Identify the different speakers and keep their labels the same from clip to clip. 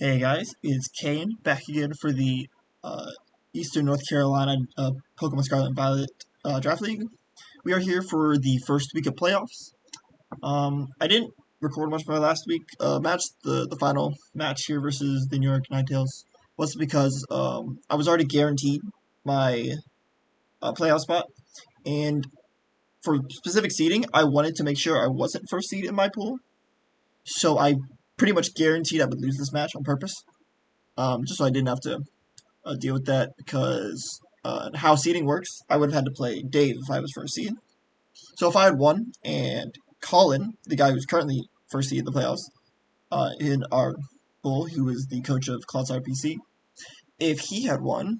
Speaker 1: Hey guys, it's Kane back again for the Eastern North Carolina Pokemon Scarlet and Violet Draft League. We are here for the first week of playoffs. I didn't record much of my last week match. The final match here versus the New York Ninetales was because I was already guaranteed my playoff spot, and for specific seeding, I wanted to make sure I wasn't first seed in my pool, so I pretty much guaranteed I would lose this match on purpose, just so I didn't have to deal with that because how seeding works, I would have had to play Dave if I was first seed. So if I had won and Colin, the guy who's currently first seed in the playoffs, in our pool, who was the coach of Cloudside PC, if he had won,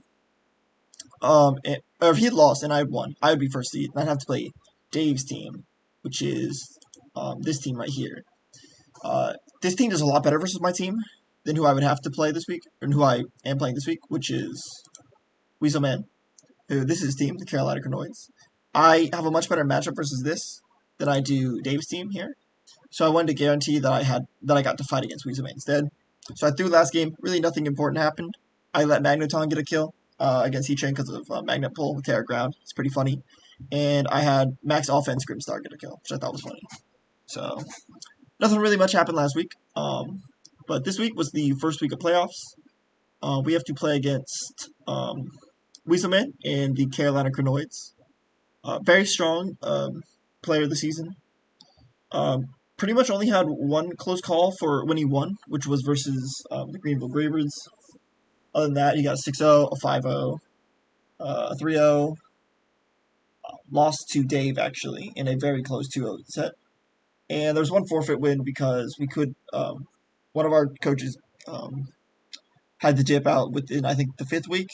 Speaker 1: or if he had lost and I had won, I would be first seed, and I'd have to play Dave's team, which is this team right here. This team does a lot better versus my team than who I would have to play this week, and who I am playing this week, which is weaselman. This is his team, the Carolina Crinoids. I have a much better matchup versus this than I do Dave's team here. So I wanted to guarantee that I got to fight against weaselman instead. So I threw last game. Really nothing important happened. I let Magneton get a kill against Heatran because of Magnet Pull with Terra Ground. It's pretty funny. And I had Max Offense Grimstar get a kill, which I thought was funny. So nothing really much happened last week. But this week was the first week of playoffs. We have to play against weaselman and the Carolina Crinoids. Very strong player of the season. Pretty much only had one close call for when he won, which was versus the Greenville Graybirds. Other than that, he got a 6-0, a 5-0, a 3-0. Lost to Dave, actually, in a very close 2-0 set. And there was one forfeit win because we could, one of our coaches had to dip out within, I think, the 5th week,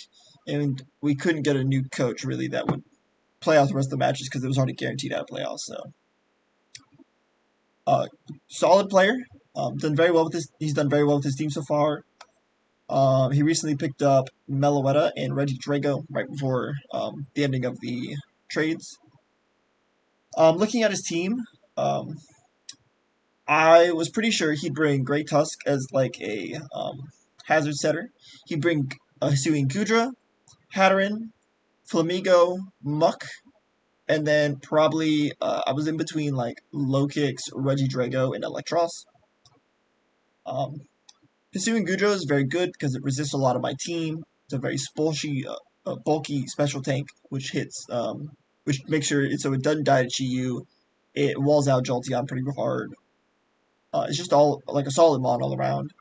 Speaker 1: and we couldn't get a new coach, really, that would play out the rest of the matches because it was already guaranteed out of playoffs. So, solid player. Done very well with this. He's done very well with his team so far. He recently picked up Meloetta and Reggie Drago right before the ending of the trades. Looking at his team, I was pretty sure he'd bring Great Tusk as like a hazard setter. He'd bring Hisuian Gudra, Hatteran, Flamigo, Muck, and then probably I was in between like Low Kicks, Reggie Drago, and Electros. Pursuing Gudro is very good because it resists a lot of my team. It's a very bulky special tank, which hits, which makes sure so it doesn't die to Chi-Yu. It walls out Jolteon pretty hard. It's just all like a solid mon all around.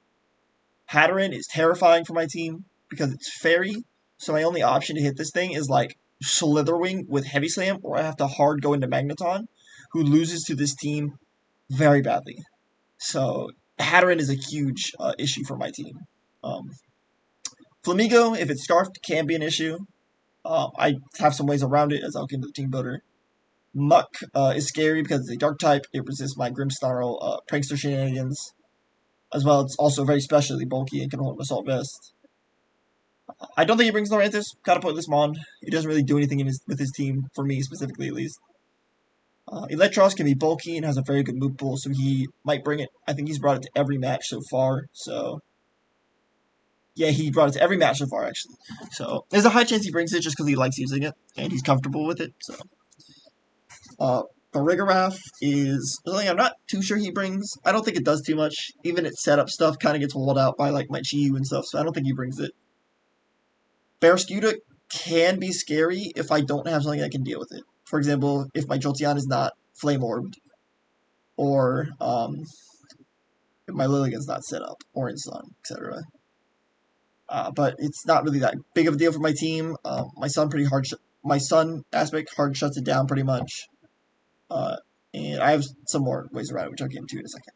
Speaker 1: Hatteran is terrifying for my team because it's fairy, so my only option to hit this thing is like Slitherwing with Heavy Slam, or I have to hard go into Magneton, who loses to this team very badly. So Hatteran is a huge issue for my team. Um, Flamigo, if it's scarfed, can be an issue. I have some ways around it as I'll get into the team builder. Muck is scary because it's a dark type. It resists my Grimmsnarl prankster shenanigans. As well, it's also very specially bulky and can hold an assault vest. I don't think he brings Lorantis. Gotta put this Mon. He doesn't really do anything with his team, for me specifically at least. Electros can be bulky and has a very good move pool, so he might bring it. I think he's brought it to every match so far. So, yeah, he brought it to every match so far, actually. So, there's a high chance he brings it just because he likes using it and he's comfortable with it. So, the Rigorath is something I'm not too sure he brings. I don't think it does too much. Even its setup stuff kind of gets walled out by like my Chi-Yu and stuff, so I don't think he brings it. Barrascuda can be scary if I don't have something that can deal with it. For example, if my Jolteon is not Flame Orbed, or if my Lilligant's not set up, or in Sun, etc. But it's not really that big of a deal for my team. My Sun aspect hard shuts it down pretty much. And I have some more ways around it, which I'll get into in a second.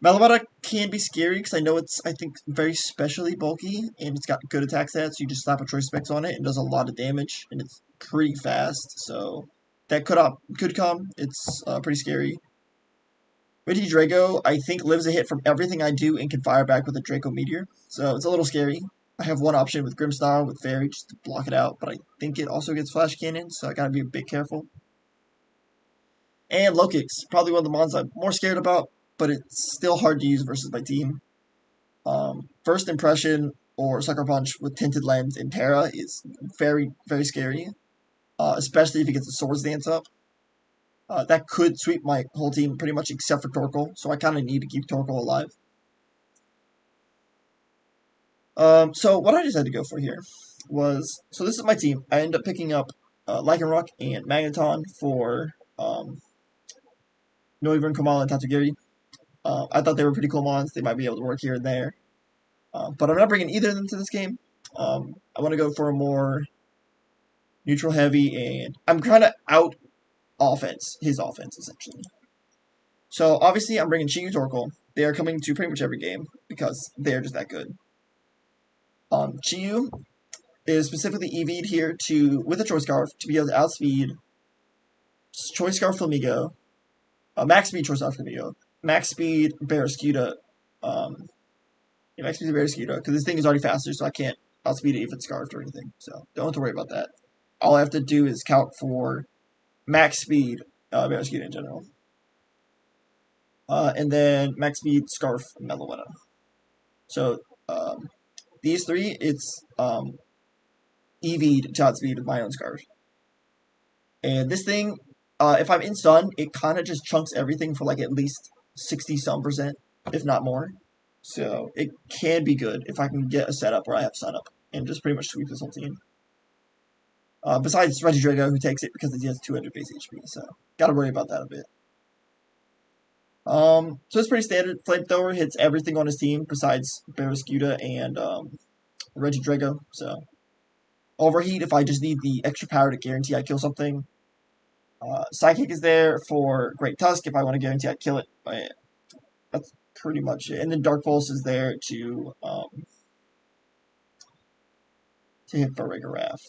Speaker 1: Malamata can be scary because I know it's, I think, very specially bulky, and it's got good attack stats. You just slap a choice specs on it and does a lot of damage, and it's pretty fast, so that could come. It's pretty scary. Reggie Drago, I think, lives a hit from everything I do and can fire back with a Draco Meteor, so it's a little scary. I have one option with Grimmsnarl with Fairy just to block it out, but I think it also gets Flash Cannon, so I gotta be a bit careful. And Low Kicks, probably one of the mons I'm more scared about, but it's still hard to use versus my team. First Impression or Sucker Punch with Tinted Lens in Terra is very, very scary, especially if he gets the Swords Dance up. That could sweep my whole team pretty much except for Torkoal, so I kind of need to keep Torkoal alive. So what I decided to go for here was, so this is my team. I ended up picking up Lycanroc and Magneton for Noivern, Komala, and Tatsugiri. I thought they were pretty cool mons. They might be able to work here and there. But I'm not bringing either of them to this game. I want to go for a more neutral heavy, and I'm kind of out his offense, essentially. So, obviously, I'm bringing Chiyu Torkoal. They are coming to pretty much every game because they're just that good. Chiyu is specifically EV'd here with a Choice Scarf to be able to outspeed Choice Scarf Flamigo, Max Speed Choice Scarf Flamigo, Max Speed Barraskewda, Max Speed Barraskewda, because this thing is already faster, so I can't outspeed it if it's scarfed or anything, so don't have to worry about that. All I have to do is count for Max Speed Barraskewda in general. And then Max Speed Scarf Meloetta. So, these three, it's EV'd to outspeed with my own Scarf. And this thing, if I'm in stun, it kind of just chunks everything for like at least 60-some%, if not more. So it can be good if I can get a setup where I have stun up and just pretty much sweep this whole team. Besides Regidrago, who takes it because he has 200 base HP, so gotta worry about that a bit. So it's pretty standard. Flamethrower hits everything on his team besides Barraskewda and Regidrago. So Overheat if I just need the extra power to guarantee I kill something. Psychic is there for Great Tusk if I want to guarantee I kill it. But that's pretty much it. And then Dark Pulse is there to hit for Farigiraf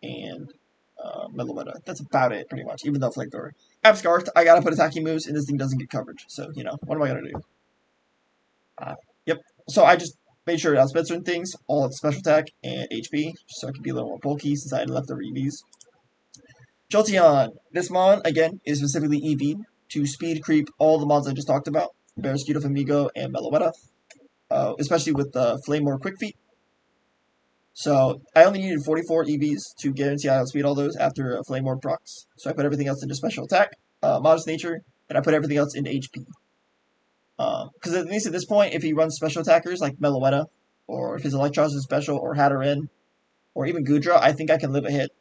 Speaker 1: and Meloetta. That's about it, pretty much, even though Flamethrower. I'm Scarfed, I gotta put attacking moves, and this thing doesn't get coverage. So, what am I gonna do? Yep. So I just made sure to outsped certain things, all its special attack and HP, so I can be a little more bulky since I had leftover EVs. Jolteon. This mon, again, is specifically EV to speed creep all the mons I just talked about. Barraskewda, Flamigo, and Meloetta. Especially with the Flame Quick Feet. So I only needed 44 EVs to guarantee I outspeed all those after a Flame Orb procs. So I put everything else into special attack, modest nature, and I put everything else into HP. Because at least at this point, if he runs special attackers like Meloetta, or if his Electros is special, or Hatterin, or even Goodra, I think I can live a hit.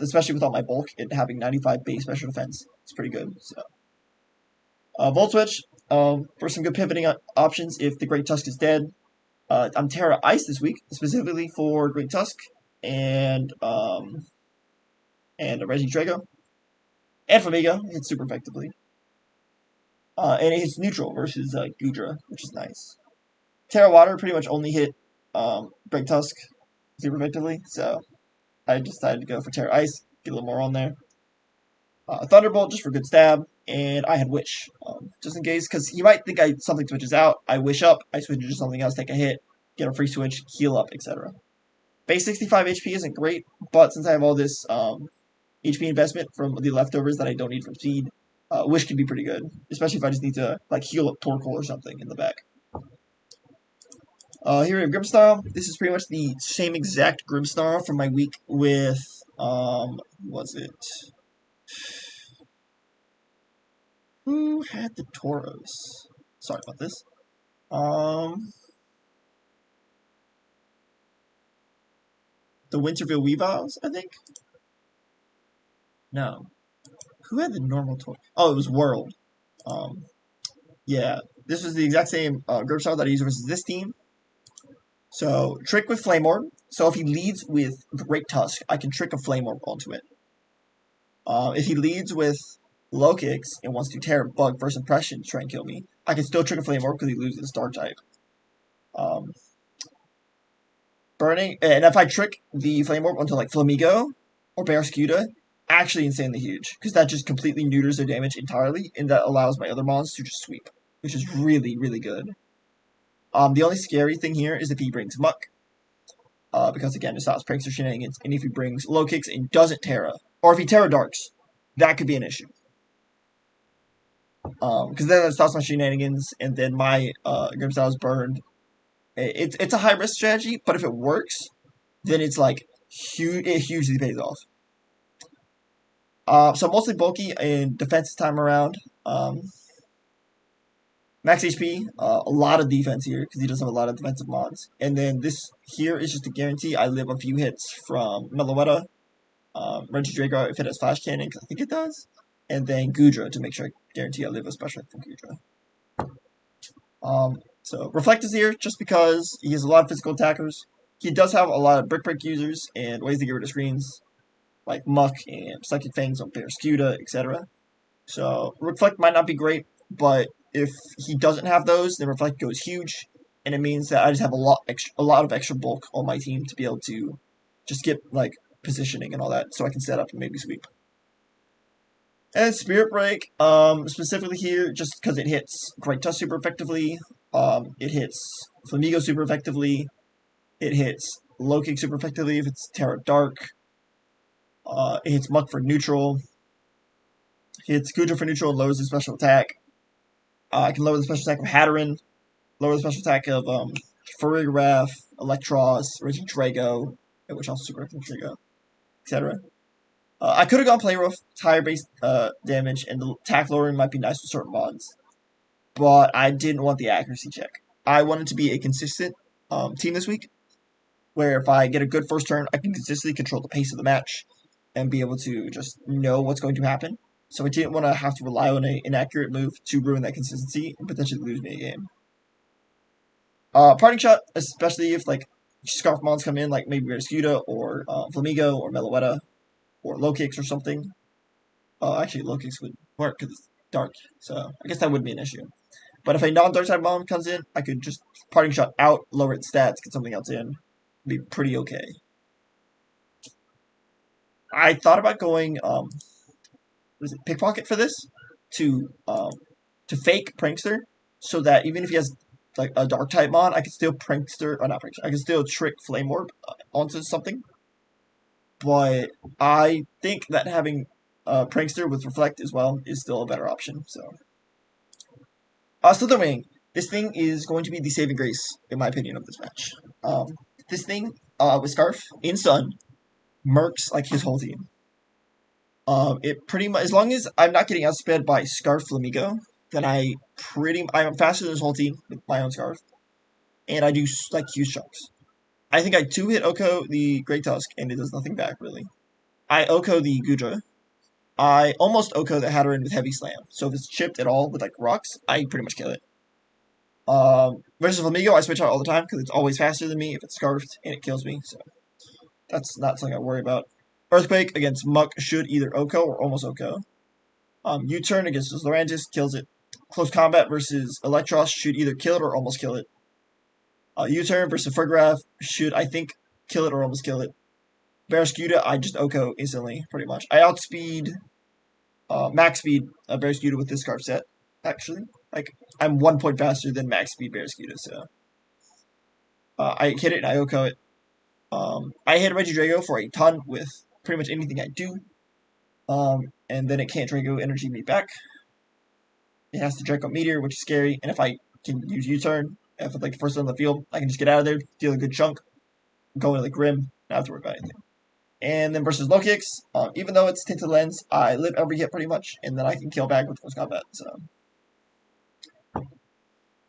Speaker 1: Especially with all my bulk and having 95 base special defense. It's pretty good. So, Volt Switch, for some good pivoting options if the Great Tusk is dead. I'm Terra Ice this week, specifically for Great Tusk and Regidrago. And Flamigo hits super effectively. And it hits neutral versus Goodra, which is nice. Terra Water pretty much only hit Great Tusk super effectively, so I decided to go for Terra Ice, get a little more on there. Thunderbolt just for good stab, and I had Wish, just in case, because you might think something switches out. I Wish up, I switch to something else, take a hit, get a free switch, heal up, etc. Base 65 HP isn't great, but since I have all this HP investment from the leftovers that I don't need from speed, Wish can be pretty good, especially if I just need to heal up Torkoal or something in the back. Here we have Grimmsnarl. This is pretty much the same exact Grimmsnarl from my week with, was it? Who had the Tauros? Sorry about this. The Winterville Weaviles, I think? No. Who had the normal Tauros? Oh, it was World. Yeah. This was the exact same Grimmsnarl that I used versus this team. So, Trick with Flame Orb. So if he leads with Great Tusk, I can trick a Flame Orb onto it. If he leads with Low Kicks and wants to tear Bug First Impression to try and kill me, I can still trick a Flame Orb because he loses Dark type. Burning, and if I trick the Flame Orb onto Flamigo or Barraskewda, actually insanely huge, because that just completely neuters their damage entirely, and that allows my other mons to just sweep, which is really, really good. The only scary thing here is if he brings Muck, because again, it stops pranks or shenanigans, and if he brings Low Kicks and doesn't Terra, or if he Terra Darks, that could be an issue. Because then it stops my shenanigans, and then my Grimmsnarl is burned, It's a high risk strategy, but if it works, then it's like huge. It hugely pays off. So mostly bulky in defense time around. Max HP, a lot of defense here because he does have a lot of defensive mods. And then this here is just a guarantee I live a few hits from Meloetta, Reggie Draco if it has Flash Cannon, because I think it does. And then Gudra to make sure I guarantee I live a special hit from Gudra. So Reflect is here just because he has a lot of physical attackers. He does have a lot of Brick Break users and ways to get rid of screens, like Muck and Psychic Fangs on Barraskewda, etc. So Reflect might not be great, but if he doesn't have those, then Reflect goes huge, and it means that I just have a lot of extra bulk on my team to be able to just get like positioning and all that, so I can set up and maybe sweep. And Spirit Break, specifically here, just because it hits Great Tusk super effectively, it hits Flamigo super effectively, it hits Low Kick super effectively if it's Terra Dark, it hits Muck for neutral, hits Gudra for neutral and lowers the special attack. I can lower the special attack of Hatteran, lower the special attack of Farigiraf, Electros, Raging Drago, which also super effective Drago, etc. I could have gone Play Rough, higher base damage, and the attack lowering might be nice with certain mods, but I didn't want the accuracy check. I wanted to be a consistent team this week, where if I get a good first turn, I can consistently control the pace of the match and be able to just know what's going to happen. So I didn't want to have to rely on an inaccurate move to ruin that consistency and potentially lose me a game. Parting Shot, especially if like Scarf Mons come in, like maybe Barraskewda or Flamigo or Meloetta or Low Kicks or something. Actually, Low Kicks would work because it's dark, so I guess that would be an issue. But if a non-dark type bomb comes in, I could just Parting Shot out, lower its stats, get something else in. Be pretty okay. I thought about going was it Pickpocket for this to fake Prankster, so that even if he has like a dark type mon, I can still Prankster or not Prankster. I can still trick Flame Orb onto something. But I think that having Prankster with Reflect as well is still a better option. So, Slitherwing. This thing is going to be the saving grace, in my opinion, of this match. This thing with Scarf in Sun mercs like his whole team. It pretty much, as long as I'm not getting outsped by Scarf Flamigo, then I'm faster than his whole team with my own Scarf, and I do like huge chunks. I think I 2-hit Oko the Great Tusk, and it does nothing back really. I Oko the Gudra. I almost Oko the Hatteran with Heavy Slam. So if it's chipped at all with like rocks, I pretty much kill it. Versus Flamigo, I switch out all the time because it's always faster than me if it's Scarfed, and it kills me. So that's not something I worry about. Earthquake against Muck should either Oko or almost Oko. U-turn against Lorantis kills it. Close combat versus Electros should either kill it or almost kill it. U-turn versus Farigiraf should, I think, kill it or almost kill it. Barraskewda, I just Oko instantly, pretty much. I outspeed, max speed Barraskewda with this Scarf set, actually. Like, I'm 1 point faster than max speed Barraskewda, so. I hit it and I Oko it. I hit Reggie Drago for a ton with pretty much anything I do. And then it can't Draco Energy me back. It has to Draco Meteor, which is scary. And if I can use U-turn, if it's like the first one on the field, I can just get out of there, deal a good chunk, go into the Grim, not have to worry about anything. And then versus Low Kicks, even though it's Tinted Lens, I live every hit pretty much, and then I can kill back with close combat. So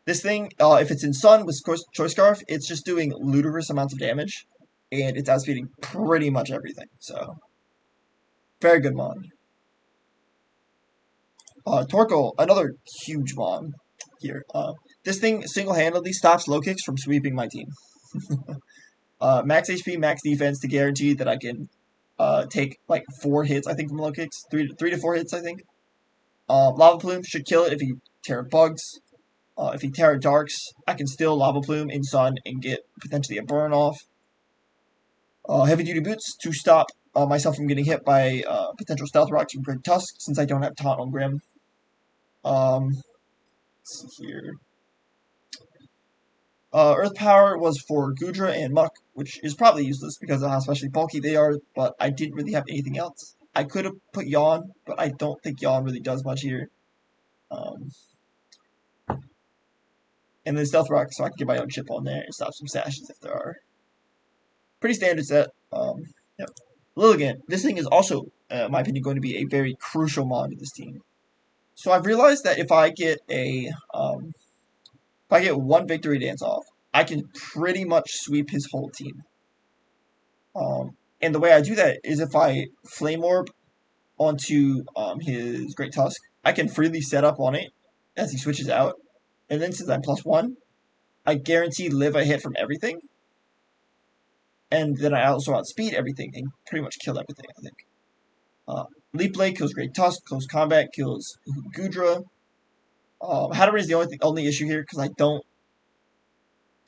Speaker 1: this thing, if it's in Sun with Choice Scarf, it's just doing ludicrous amounts of damage, and it's outspeeding pretty much everything. So very good mon. Torkoal, another huge mon here. This thing single-handedly stops low kicks from sweeping my team. Max HP, max defense to guarantee that I can take like 4 hits, I think, from low kicks. 3 to 4 hits, I think. Lava Plume should kill it if he Terra Bugs. If he Terra Darks, I can still Lava Plume in Sun and get potentially a burn off. Heavy Duty Boots to stop myself from getting hit by potential Stealth Rocks from Great Tusk, since I don't have Taunt on Grim. Let's see here. Earth Power was for Gudra and Muck, which is probably useless because of how especially bulky they are, but I didn't really have anything else. I could have put Yawn, but I don't think Yawn really does much here. And then Stealth Rock, so I can get my own chip on there and stop some sashes if there are. Pretty standard set. Yep. Lilligant. This thing is also, in my opinion, going to be a very crucial mod to this team. So I've realized that if I get one victory dance off, I can pretty much sweep his whole team. And the way I do that is if I Flame Orb onto his Great Tusk, I can freely set up on it as he switches out. And then since I'm +1, I guarantee live a hit from everything. And then I also outspeed everything and pretty much kill everything, I think. Leap Blade kills Great Tusk, close combat kills Gudra. Hattery is the only issue here because I don't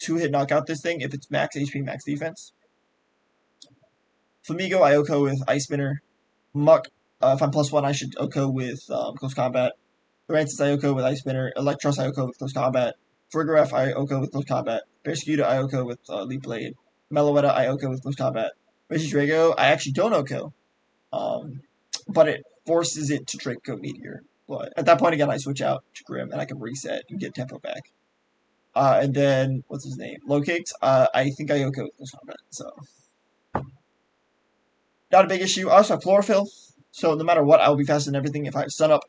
Speaker 1: 2-hit knock out this thing if it's max HP, max defense. Flamigo, I OHKO with Ice Spinner. Muck, if I'm +1, I should OHKO with close combat. Francis, I OHKO with Ice Spinner. Electros, I OHKO with close combat. Fergaref, I OHKO with close combat. Bearscuda, I OHKO with Leap Blade. Meloetta, I OHKO with close combat. Regidrago, I actually don't OHKO. But it forces it to Draco Meteor. But at that point, again, I switch out to Grim, and I can reset and get tempo back. And then, what's his name? Low Kicks, I think I OHKO with close combat, so. Not a big issue. I also have Chlorophyll, so no matter what, I will be fast in everything. If I have Sun Up,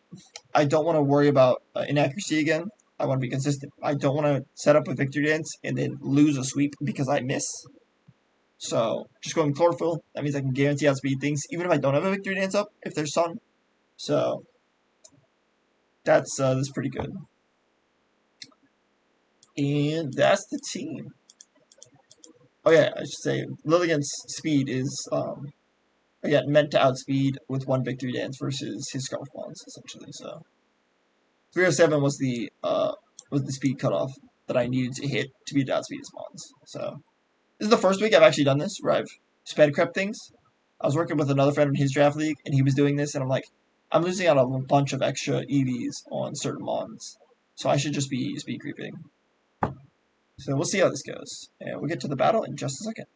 Speaker 1: I don't want to worry about inaccuracy again. I want to be consistent. I don't want to set up a Victory Dance and then lose a sweep because I miss. So, just going Chlorophyll, that means I can guarantee outspeed things, even if I don't have a Victory Dance up, if there's Sun. So, that's pretty good. And that's the team. Oh yeah, I should say, Lilligant's speed is, again, meant to outspeed with 1 Victory Dance versus his Scarf Bonds, essentially, so. 307 was the speed cutoff that I needed to hit to be able to outspeed his Bonds, so. This is the first week I've actually done this, where I've sped crept things. I was working with another friend in his draft league, and he was doing this, and I'm like, I'm losing out on a bunch of extra EVs on certain Mons, so I should just be speed creeping. So we'll see how this goes, and we'll get to the battle in just a second.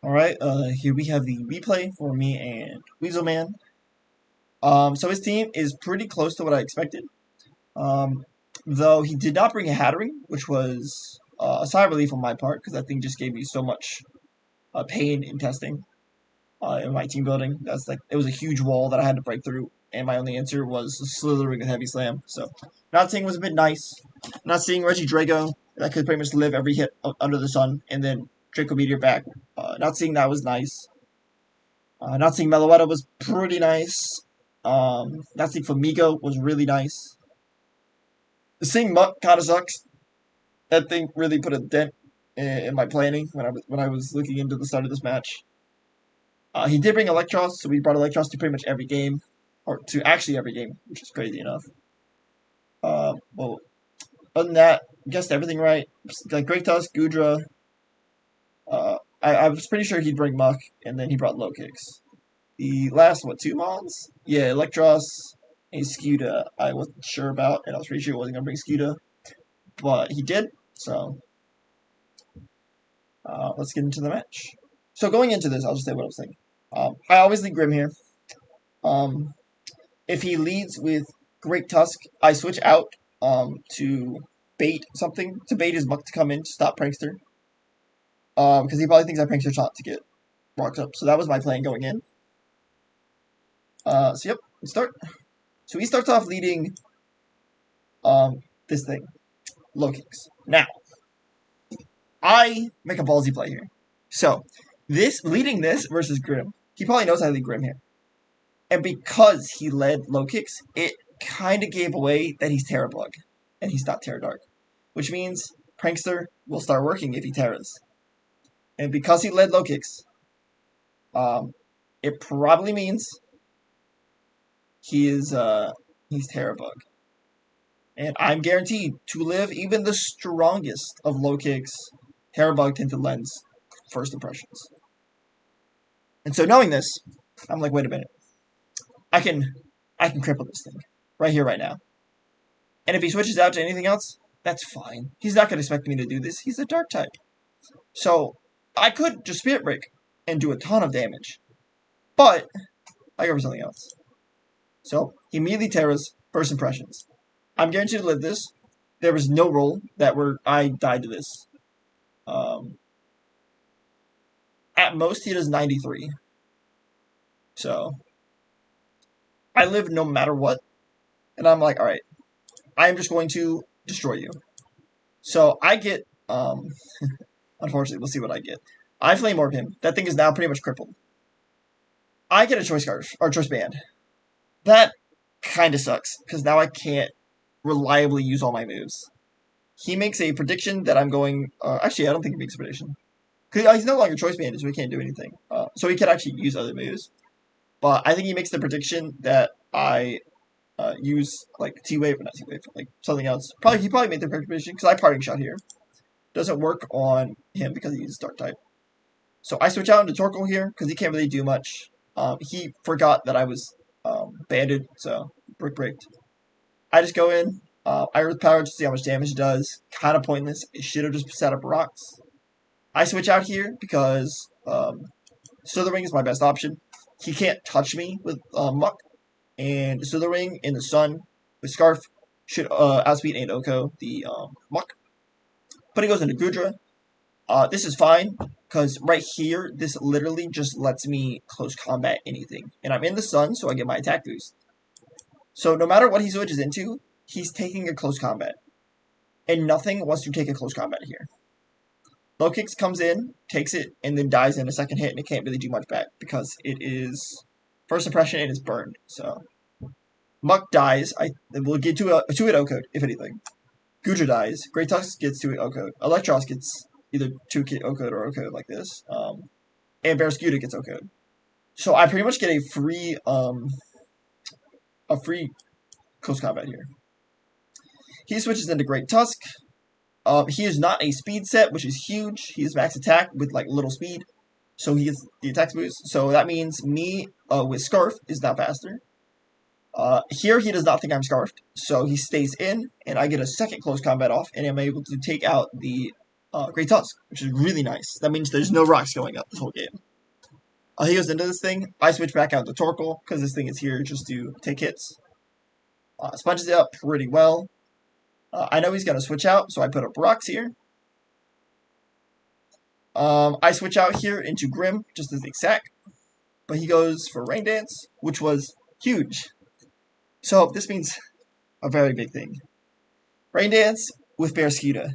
Speaker 1: Alright, here we have the replay for me and Weaselman. So his team is pretty close to what I expected. Though he did not bring a Hattery, which was a sigh of relief on my part, because that thing just gave me so much pain in testing in my team building. It was a huge wall that I had to break through, and my only answer was slithering with Heavy Slam. So, not seeing was a bit nice. Not seeing Regidrago, that could pretty much live every hit under the sun, and then Draco Meteor back. Not seeing that was nice. Not seeing Meloetta was pretty nice. Not seeing Flamigo was really nice. Seeing Muck kind of sucks. That thing really put a dent in my planning when I was looking into the start of this match. He did bring Electros, so we brought Electros to pretty much every game, or to actually every game, which is crazy enough. Well, other than that, guessed everything right. Like Great Tusk, Gudra. I was pretty sure he'd bring Muck, and then he brought Low Kicks. The last, 2 Mons? Yeah, Electros and Scuda I wasn't sure about, and I was pretty sure he wasn't going to bring Scuda. But he did, so let's get into the match. So going into this, I'll just say what I was thinking. I always lead Grim here. If he leads with Great Tusk, I switch out to bait something, to bait his Muck to come in to stop Prankster. Because he probably thinks I Prankster shot to get rocked up. So that was my plan going in. So yep, let's start. So he starts off leading this thing. Low Kicks. Now, I make a ballsy play here. So, leading this versus Grim, he probably knows I lead Grim here. And because he led Low Kicks, it kind of gave away that he's Terra Bug, and he's not Terra Dark. Which means Prankster will start working if he Terras. And because he led Low Kicks, it probably means he's Terra Bug. And I'm guaranteed to live even the strongest of Low Kicks, Terra Bug Tinted Lens first impressions. And so knowing this, I'm like, wait a minute. I can cripple this thing. Right here, right now. And if he switches out to anything else, that's fine. He's not going to expect me to do this. He's a Dark type. So, I could just Spirit Break and do a ton of damage. But, I go for something else. So, he immediately Terras first impressions. I'm guaranteed to live this. there was no roll that where I died to this. Um, at most, he does 93. So I live no matter what. And I'm like, all right, I am just going to destroy you. So I get, unfortunately, we'll see what I get. I Flame Orb him. That thing is now pretty much crippled. I get a Choice Scarf, or Choice Band. That kind of sucks, because now I can't reliably use all my moves. He makes a prediction that I'm going, actually, I don't think he makes a prediction. Because he's no longer Choice Banded, so he can't do anything. So he could actually use other moves. But I think he makes the prediction that I use like T-Wave, or not T-Wave, like something else. He probably made the correct prediction, because I Parting Shot here. Doesn't work on him because he uses Dark type. So I switch out into Torkoal here, because he can't really do much. He forgot that I was banded, so bricked. I just go in, I Earth Power to see how much damage it does. Kind of pointless. It should have just set up rocks. I switch out here because Slithering is my best option. He can't touch me with Muck, and Slithering in the sun with Scarf should outspeed and Oko the Muck. But he goes into Gudra. This is fine, because right here, this literally just lets me close combat anything. And I'm in the sun, so I get my attack boost. So no matter what he switches into, he's taking a close combat. And nothing wants to take a close combat here. Low Kicks comes in, takes it, and then dies in a second hit, and it can't really do much back, because it is first impression and it's burned. So Muck dies. We'll get to a 2-hit O-code, if anything. Gudra dies. Great Tusk gets 2-hit O-code. Electros gets either 2-hit O-code or O-code like this. And Barraskewda gets O-code. So I pretty much get a free close combat here. He switches into Great Tusk. He is not a speed set, which is huge. He is max attack with like little speed. So he gets the attack boost. So that means me with Scarf is now faster. Here he does not think I'm Scarfed, so he stays in, and I get a second close combat off, and I'm able to take out the Great Tusk, which is really nice. That means there's no rocks going up this whole game. He goes into this thing. I switch back out to Torkoal, because this thing is here just to take hits. Sponges it up pretty well. I know he's going to switch out, so I put up rocks here. I switch out here into Grim, just as a sack. But he goes for Rain Dance, which was huge. So this means a very big thing. Rain Dance with Barraskewda.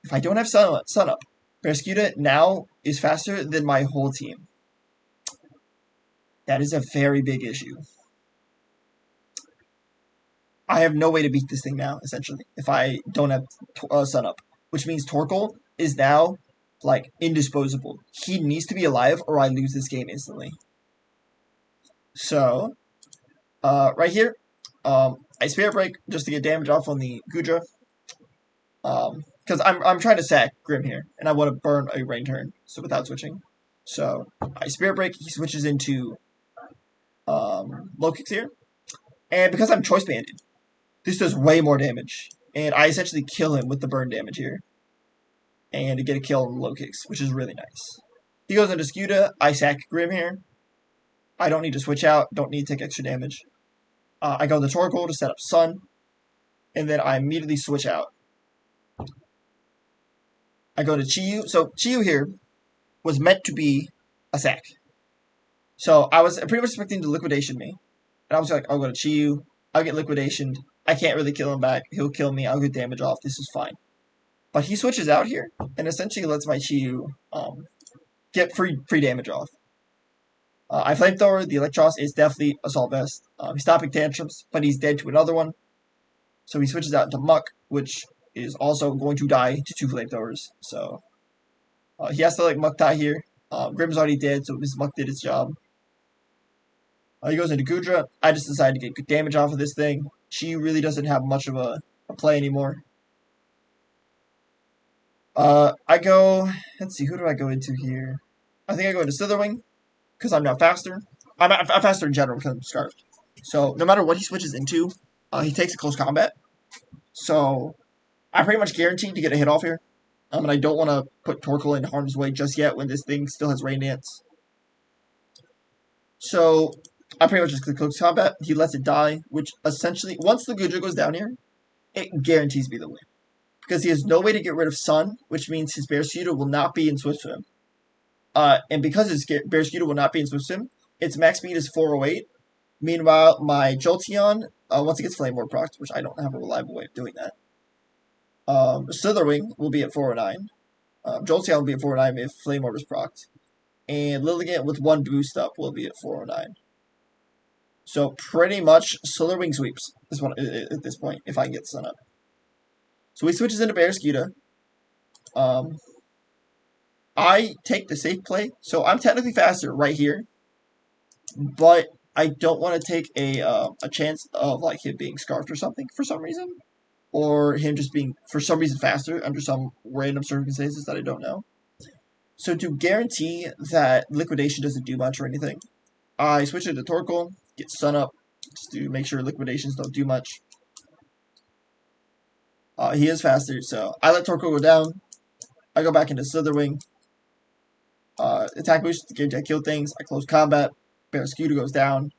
Speaker 1: If I don't have Sun Up, Barraskewda now is faster than my whole team. That is a very big issue. I have no way to beat this thing now, essentially, if I don't have Sun Up. Which means Torkoal is now, like, indisposable. He needs to be alive, or I lose this game instantly. So, right here, I Spirit Break just to get damage off on the Gudra. Because I'm trying to sack Grim here, and I want to burn a Rain turn, so without switching. So, I Spirit Break, he switches into Low Kicks here. And because I'm Choice Banded, this does way more damage. And I essentially kill him with the burn damage here. And to get a kill on Low Kicks, which is really nice. He goes into Skewda, I sack Grim here. I don't need to switch out, don't need to take extra damage. I go into Torkoal to set up Sun. And then I immediately switch out. I go to Chiyu. So Chiyu here was meant to be a sack. So I was pretty much expecting to liquidation me. And I was like, I'll go to Chiyu. I'll get liquidationed. I can't really kill him back. He'll kill me. I'll get damage off. This is fine. But he switches out here and essentially lets my Chiyu get free damage off. I Flamethrower. The Electros is definitely Assault Vest. He's stopping tantrums, but he's dead to another one. So he switches out into Muck, which is also going to die to 2 Flamethrowers. So he has to let Muck die here. Grim's already dead, so his Muck did its job. He goes into Gudra. I just decided to get good damage off of this thing. She really doesn't have much of a play anymore. I go... Let's see, who do I go into here? I think I go into Slitherwing, because I'm now faster. I'm faster in general because I'm Scarfed. So, no matter what he switches into, he takes a close combat. So, I'm pretty much guaranteed to get a hit off here. And I don't want to put Torkoal in harm's way just yet when this thing still has Rain Dance. So... I pretty much just click close combat. He lets it die, which essentially, once the Gudra goes down here, it guarantees me the win. Because he has no way to get rid of Sun, which means his Bearskewda will not be in Swift Swim. And because his Bearskewda will not be in Swift Swim, its max speed is 408. Meanwhile, my Jolteon, once it gets Flame Orb procced, which I don't have a reliable way of doing that, Slitherwing will be at 409. Jolteon will be at 409 if Flame Orb is procced. And Lilligant with one boost up will be at 409. So pretty much Slitherwing sweeps this one at this point, if I can get Sun up. So he switches into Bearskewda. I take the safe play, so I'm technically faster right here, but I don't want to take a chance of like him being scarfed or something for some reason, or him just being for some reason faster under some random circumstances that I don't know. So to guarantee that liquidation doesn't do much or anything, I switch it to Torkoal, get Sun up, just to make sure liquidations don't do much. He is faster, so I let Torkoal go down. I go back into Slitherwing. Attack boost, guarantee I kill things. I close combat. Bearskewda goes down.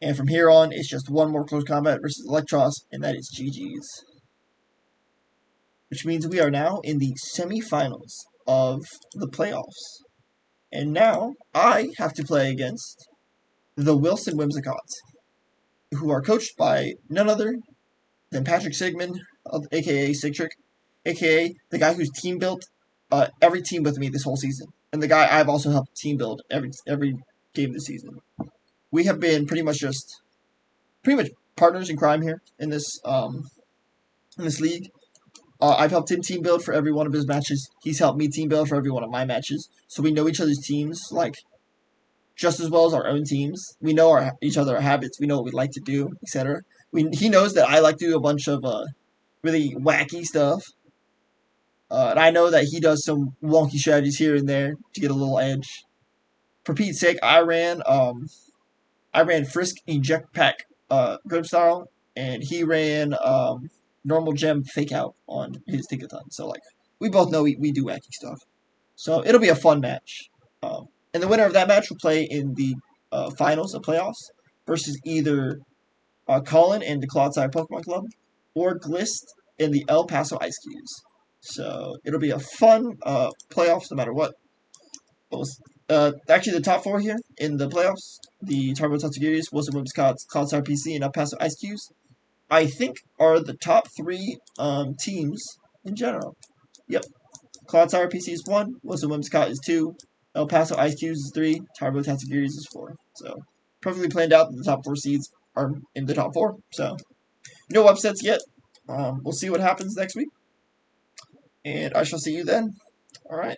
Speaker 1: And from here on, it's just one more close combat versus Electros, and that is GG's. Which means we are now in the semifinals of the playoffs. And now I have to play against the Wilson Whimsicots, who are coached by none other than Patrick Sigmund, aka Sigtrick, aka the guy who's team built every team with me this whole season, and the guy I've also helped team build every game this season. We have been pretty much partners in crime here in this league. I've helped him team build for every one of his matches. He's helped me team build for every one of my matches. So we know each other's teams like just as well as our own teams. We know each other our habits. We know what we like to do, etc. He knows that I like to do a bunch of really wacky stuff. And I know that he does some wonky strategies here and there to get a little edge. For Pete's sake, I ran Frisk Eject Pack Grip Style, and he ran Normal Gem Fake Out on his Tinkaton. So like we both know we do wacky stuff. So it'll be a fun match. And the winner of that match will play in the finals of playoffs versus either Colin and the Clodsire Pokemon Club or Glist in the El Paso Ice Cubes. So it'll be a fun playoffs no matter what. Actually, the top four here in the playoffs, the Turbo Tatsugiris, Wilson Whimsicots, Clodsire PC, and El Paso Ice Cubes, I think are the top three teams in general. Yep. Clodsire PC is 1, Wilson Whimsicott is 2, El Paso Ice Cubes is 3, Turbo Tatsugiris is 4. So perfectly planned out that the top 4 seeds are in the top 4. So no upsets yet. We'll see what happens next week. And I shall see you then. All right.